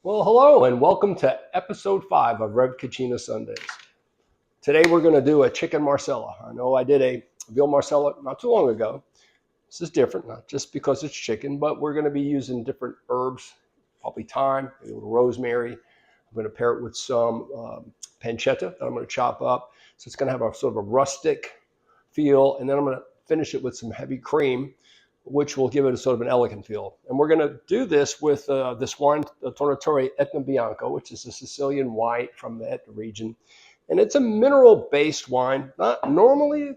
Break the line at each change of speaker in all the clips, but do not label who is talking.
Well, hello and welcome to episode 5 of REV Cucina Sundays. Today we're going to do a chicken Marsala. I know I did a veal Marsala not too long ago. This is different, not just because it's chicken, but we're going to be using different herbs, probably thyme, maybe a little rosemary. I'm going to pair it with some pancetta that I'm going to chop up. So it's going to have a sort of a rustic feel, and then I'm going to finish it with some heavy cream, which will give it a sort of an elegant feel. And we're going to do this with this wine, the Tornatore Etna Bianco, which is a Sicilian white from the Etna region. And it's a mineral-based wine, not normally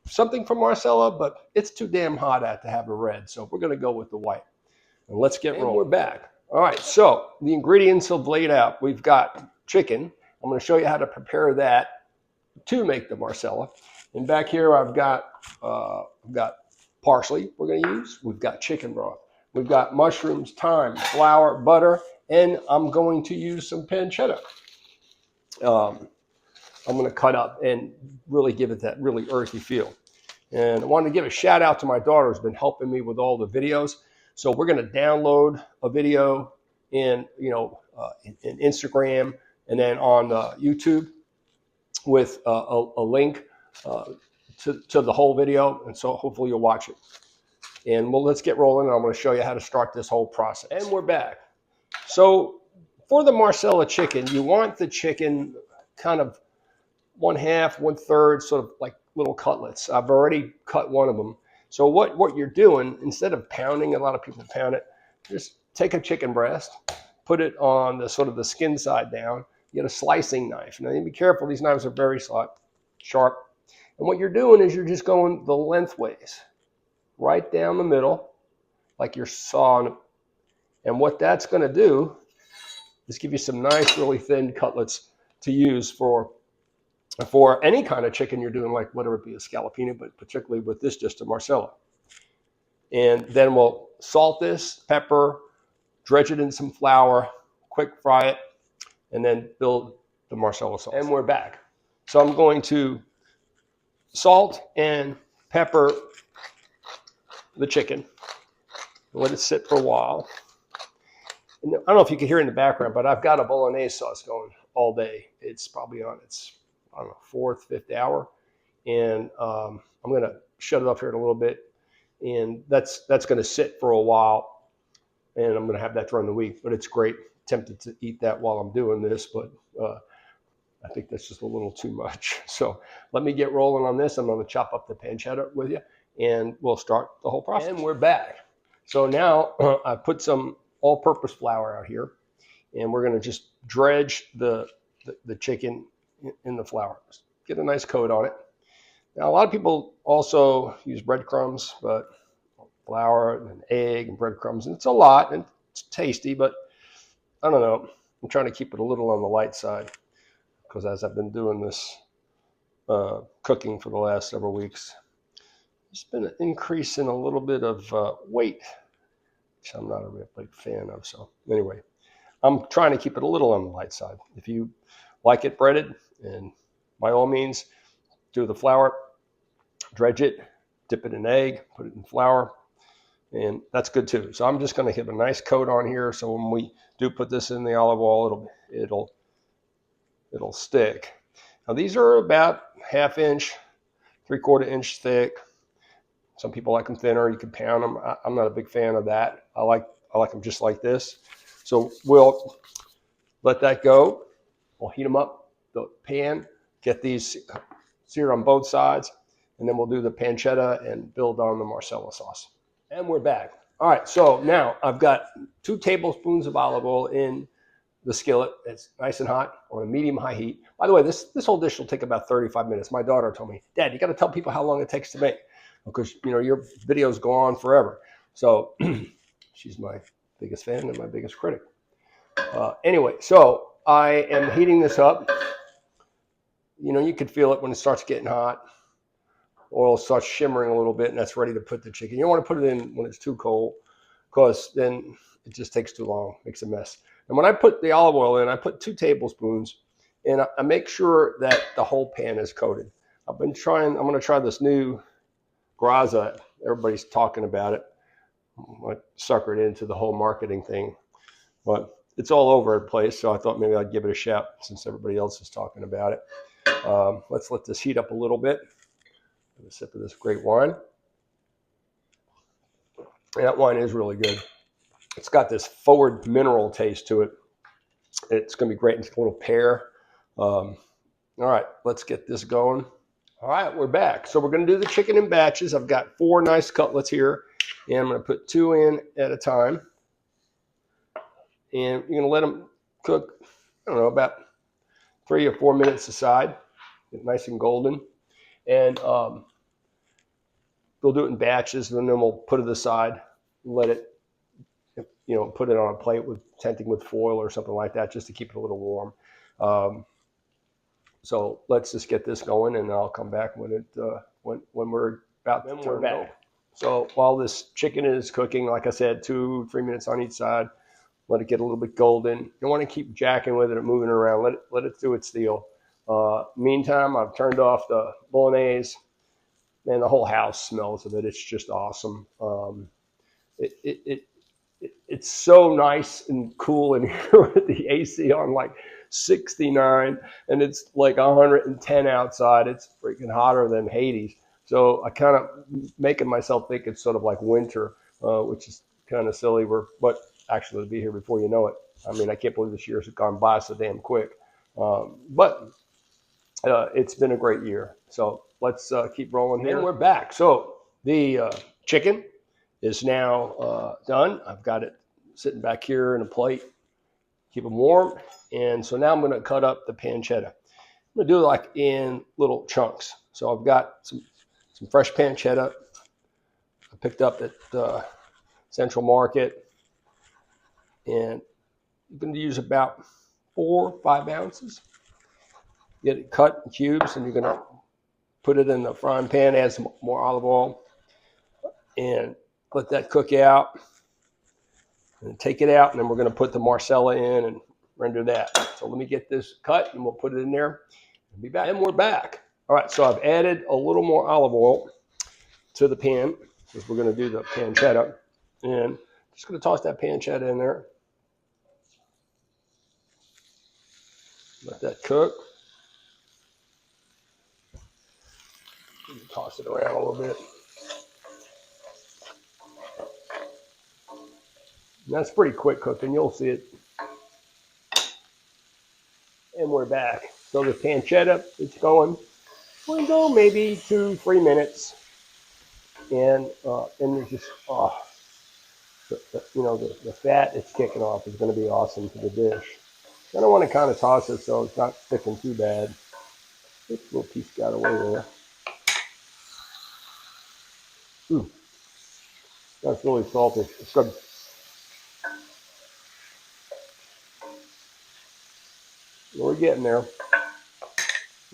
something from Marsala, but it's too damn hot out to have a red. So we're going to go with the white. And let's get rolling. We're back. All right, so the ingredients have laid out. We've got chicken. I'm going to show you how to prepare that to make the Marsala. And back here I've got parsley we're going to use. We've got chicken broth. We've got mushrooms, thyme, flour, butter, and I'm going to use some pancetta. I'm going to cut up and really give it that really earthy feel. And I wanted to give a shout out to my daughter who's been helping me with all the videos. So we're going to download a video in Instagram and then on YouTube with a link to the whole video, and so hopefully you'll watch it. And let's get rolling, and I'm going to show you how to start this whole process. And we're back. So for the Marsala chicken, you want the chicken kind of 1/2, 1/3, sort of like little cutlets. I've already cut one of them. So what you're doing, instead of pounding, a lot of people pound it, just take a chicken breast, put it on the sort of the skin side down, get a slicing knife. Now you be careful, these knives are very sharp. And what you're doing is you're just going the lengthways, right down the middle, like you're sawing. And what that's going to do is give you some nice, really thin cutlets to use for any kind of chicken you're doing, like whether it be a scallopina, but particularly with this, just a Marsala. And then we'll salt this, pepper, dredge it in some flour, quick fry it, and then build the Marsala sauce. And we're back. So I'm going to salt and pepper the chicken. Let it sit for a while. And I don't know if you can hear in the background, but I've got a bolognese sauce going all day. It's probably on its, I don't know, 4th, 5th hour. And I'm going to shut it off here in a little bit. And that's going to sit for a while. And I'm going to have that during the week. But it's great. Tempted to eat that while I'm doing this, but I think that's just a little too much. So let me get rolling on this. I'm going to chop up the pancetta with you, and we'll start the whole process. And we're back. So now I put some all-purpose flour out here, and we're going to just dredge the chicken in the flour. Just get a nice coat on it. Now, a lot of people also use breadcrumbs, but flour and egg and breadcrumbs, and it's a lot, and it's tasty, but I don't know. I'm trying to keep it a little on the light side, because as I've been doing this cooking for the last several weeks, there's been an increase in a little bit of weight, which I'm not a real big fan of. So anyway, I'm trying to keep it a little on the light side. If you like it breaded, and by all means, do the flour, dredge it, dip it in egg, put it in flour, and that's good too. So I'm just going to give a nice coat on here, so when we do put this in the olive oil, it'll stick. Now these are about 1/2 inch, 3/4 inch thick. Some people like them thinner. You can pound them. I'm not a big fan of that. I like them just like this. So we'll let that go. We'll heat them up, the pan, get these seared on both sides, and then we'll do the pancetta and build on the Marsala sauce. And we're back. All right, so now I've got 2 tablespoons of olive oil in the skillet. It's nice and hot on a medium-high heat. By the way, this whole dish will take about 35 minutes. My daughter told me, Dad, you got to tell people how long it takes to make, because your videos go on forever. So she's my biggest fan and my biggest critic. Anyway, so I am heating this up. You can feel it when it starts getting hot. Oil starts shimmering a little bit, and that's ready to put the chicken. You don't want to put it in when it's too cold, because then it just takes too long, makes a mess. And when I put the olive oil in, I put 2 tablespoons, and I make sure that the whole pan is coated. I'm going to try this new Graza. Everybody's talking about it. I suckered into the whole marketing thing, but it's all over the place, so I thought maybe I'd give it a shot since everybody else is talking about it. Let's let this heat up a little bit. Have a sip of this great wine. And that wine is really good. It's got this forward mineral taste to it. It's going to be great. It's a little pear. All right, let's get this going. All right, we're back. So we're going to do the chicken in batches. I've got 4 nice cutlets here, and I'm going to put 2 in at a time. And you're going to let them cook, I don't know, about 3 or 4 minutes aside. Get nice and golden. And we'll do it in batches, and then we'll put it aside, let it, put it on a plate with tenting with foil or something like that, just to keep it a little warm. So let's just get this going, and I'll come back when we're about to turn back. So while this chicken is cooking, like I said, 2-3 minutes on each side, let it get a little bit golden. You don't want to keep jacking with it and moving it around. Let it do its deal. Meantime, I've turned off the bolognese. Man, the whole house smells of it. It's just awesome. It's so nice and cool in here with the AC on like 69, and it's like 110 outside. It's freaking hotter than Hades. So I kind of making myself think it's sort of like winter, which is kind of silly. But actually it'll be here before you know it. I mean, I can't believe this year's gone by so damn quick. But it's been a great year. So let's keep rolling here. And we're back. So the chicken is now done. I've got it sitting back here in a plate, keep them warm. And so now I'm going to cut up the pancetta. I'm going to do it like in little chunks. So I've got some fresh pancetta I picked up at Central Market. And you're going to use about 4 or 5 ounces. Get it cut in cubes, and you're going to put it in the frying pan, add some more olive oil, and let that cook out. And take it out, and then we're going to put the Marsala in and render that. So let me get this cut, and we'll put it in there. We'll be back. And we're back. All right, so I've added a little more olive oil to the pan because we're going to do the pancetta. And just going to toss that pancetta in there. Let that cook. Toss it around a little bit. And that's pretty quick cooking. You'll see it. And we're back. So the pancetta, it's going. We're going to go maybe 2-3 minutes. And there's just, the fat it's kicking off is going to be awesome for the dish. I don't want to kind of toss it so it's not sticking too bad. This little piece got away there. That's really salty. It's good. We're getting there.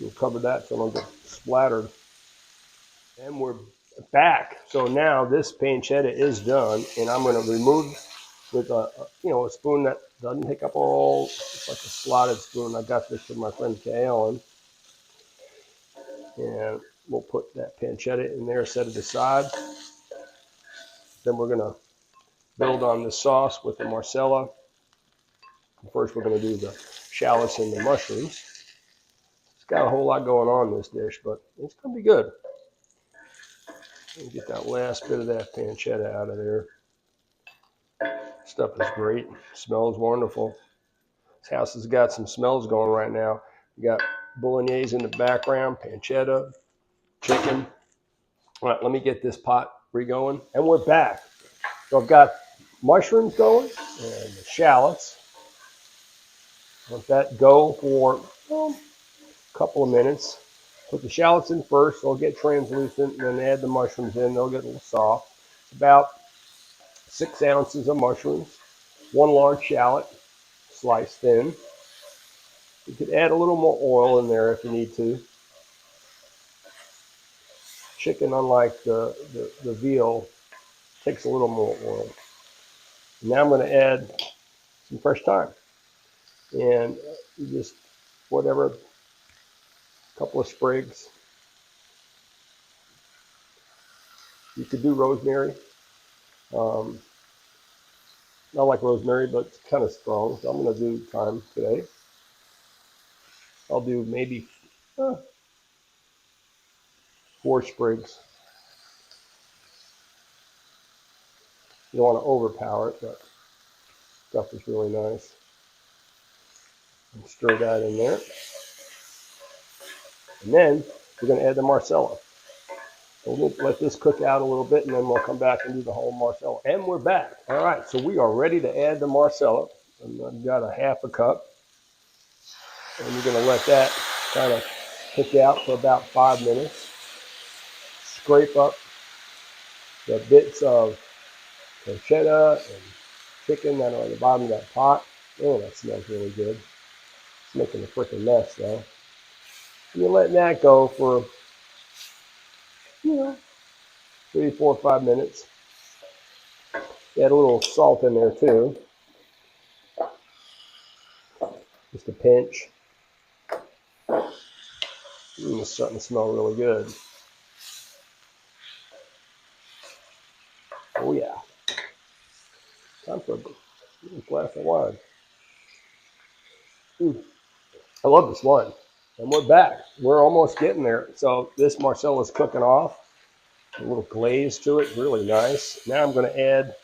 We'll cover that so it don't get splattered. And we're back. So now this pancetta is done, and I'm going to remove with a spoon that doesn't pick up all. It's like a slotted spoon. I got this from my friend Kay Ellen. And we'll put that pancetta in there, set it aside. Then we're going to build on the sauce with the Marsala. First, we're going to do the shallots and the mushrooms. It's got a whole lot going on in this dish, but it's going to be good. Get that last bit of that pancetta out of there. Stuff is great. Smells wonderful. This house has got some smells going right now. You got bolognese in the background, pancetta, chicken. All right, let me get this pot re-going. And we're back. So I've got mushrooms going and the shallots. Let that go for a couple of minutes. Put the shallots in first. They'll get translucent, and then add the mushrooms in. They'll get a little soft. It's about 6 ounces of mushrooms, 1 large shallot, sliced thin. You could add a little more oil in there if you need to. Chicken, unlike the veal, takes a little more oil. Now I'm going to add some fresh thyme. And just whatever, a couple of sprigs. You could do rosemary. Not like rosemary, but it's kind of strong. So I'm going to do thyme today. I'll do maybe 4 sprigs. You don't want to overpower it, but stuff is really nice. And stir that in there. And then we're going to add the Marsala. So we'll let this cook out a little bit, and then we'll come back and do the whole Marsala. And we're back. All right, so we are ready to add the Marsala. And I've got a 1/2 cup. And you're going to let that kind of cook out for about 5 minutes. Scrape up the bits of pancetta and chicken that are on the bottom of that pot. Oh, that smells really good. It's making a freaking mess, though. And you're letting that go for, 3, 4, 5 minutes. Add a little salt in there, too. Just a pinch. It's starting to smell really good. Oh, yeah. Time for a glass of wine. I love this wine. And we're back. We're almost getting there. So this Marsala is cooking off. A little glaze to it, really nice. Now I'm going to add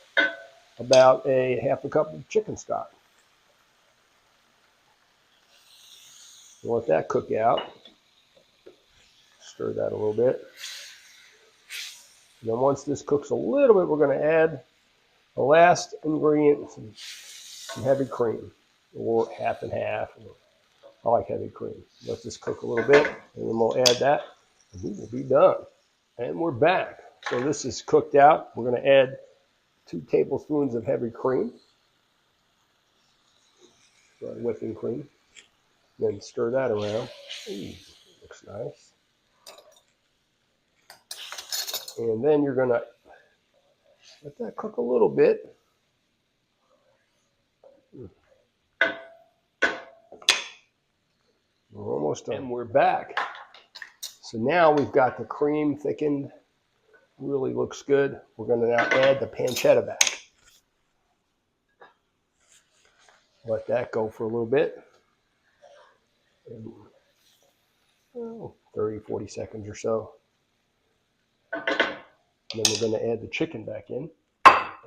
about a 1/2 cup of chicken stock. We'll let that cook out. Stir that a little bit. And then once this cooks a little bit, we're going to add the last ingredient, some heavy cream, or 1/2 and 1/2. I like heavy cream. Let this cook a little bit, and then we'll add that, and we will be done. And we're back. So this is cooked out. We're going to add 2 tablespoons of heavy cream, whipping cream. Then stir that around. Ooh, looks nice. And then you're going to let that cook a little bit. We're almost done. And we're back. So now we've got the cream thickened. Really looks good. We're going to now add the pancetta back. Let that go for a little bit. 30, 40 seconds or so. And then we're going to add the chicken back in.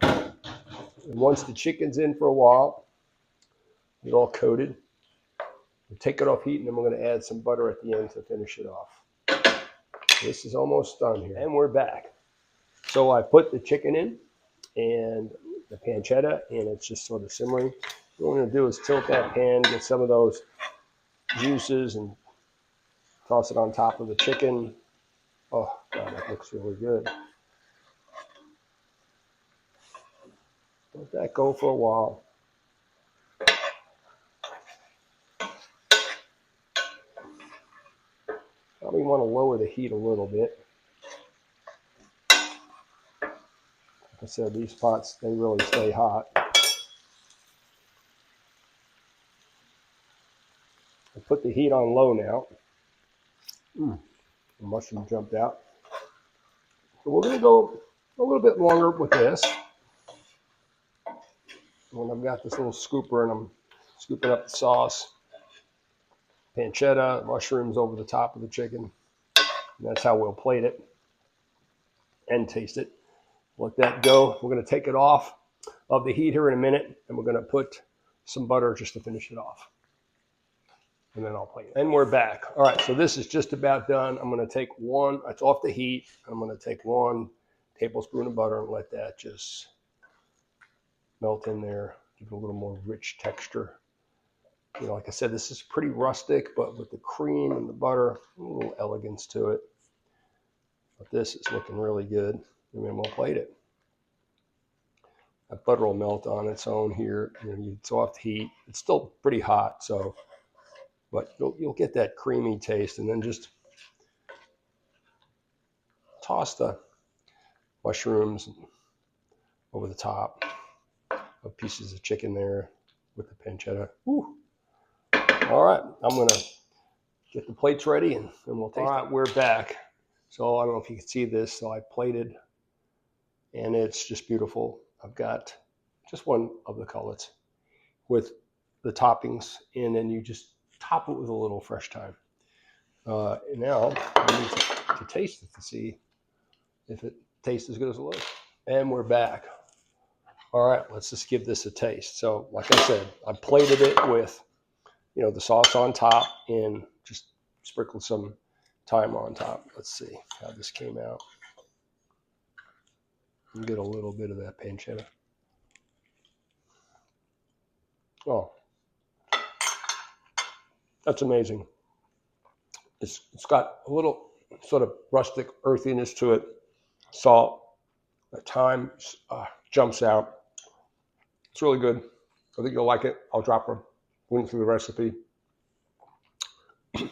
And once the chicken's in for a while, get all coated, we'll take it off heat, and then we're going to add some butter at the end to finish it off. This is almost done here. And we're back. So I put the chicken in and the pancetta, and it's just sort of simmering. What we're going to do is tilt that pan, get some of those juices, and toss it on top of the chicken. Oh, God, that looks really good. Let that go for a while. Probably want to lower the heat a little bit. Like I said, these pots, they really stay hot. I put the heat on low now. The mushroom jumped out. So we're going to go a little bit longer with this. When I've got this little scooper and I'm scooping up the sauce, pancetta, mushrooms over the top of the chicken. And that's how we'll plate it and taste it. Let that go. We're going to take it off of the heat here in a minute, and we're going to put some butter just to finish it off. And then I'll plate it. And we're back. All right, so this is just about done. I'm going to take one, it's off the heat. I'm going to take 1 tablespoon of butter and let that just melt in there. Give it a little more rich texture. Like I said, this is pretty rustic, but with the cream and the butter, a little elegance to it. But this is looking really good. And then we'll plate it. That butter will melt on its own here. It's off the heat. It's still pretty hot, but you'll get that creamy taste. And then just toss the mushrooms over the top of pieces of chicken there with the pancetta. Woo. All right, I'm going to get the plates ready, and we'll taste it. All right, we're back. So I don't know if you can see this. So I plated, and it's just beautiful. I've got just one of the cullets with the toppings, and then you just top it with a little fresh thyme. And now I need to taste it to see if it tastes as good as it looks. And we're back. All right, let's just give this a taste. So, like I said, I plated it with, the sauce on top and just sprinkled some thyme on top. Let's see how this came out. And get a little bit of that pancetta. Oh, that's amazing. It's got a little sort of rustic earthiness to it. Salt, the thyme jumps out. It's really good. I think you'll like it. I'll drop a link to the recipe. I'm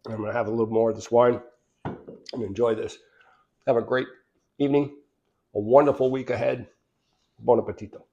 going to have a little more of this wine and enjoy this. Have a great evening, a wonderful week ahead. Buon appetito.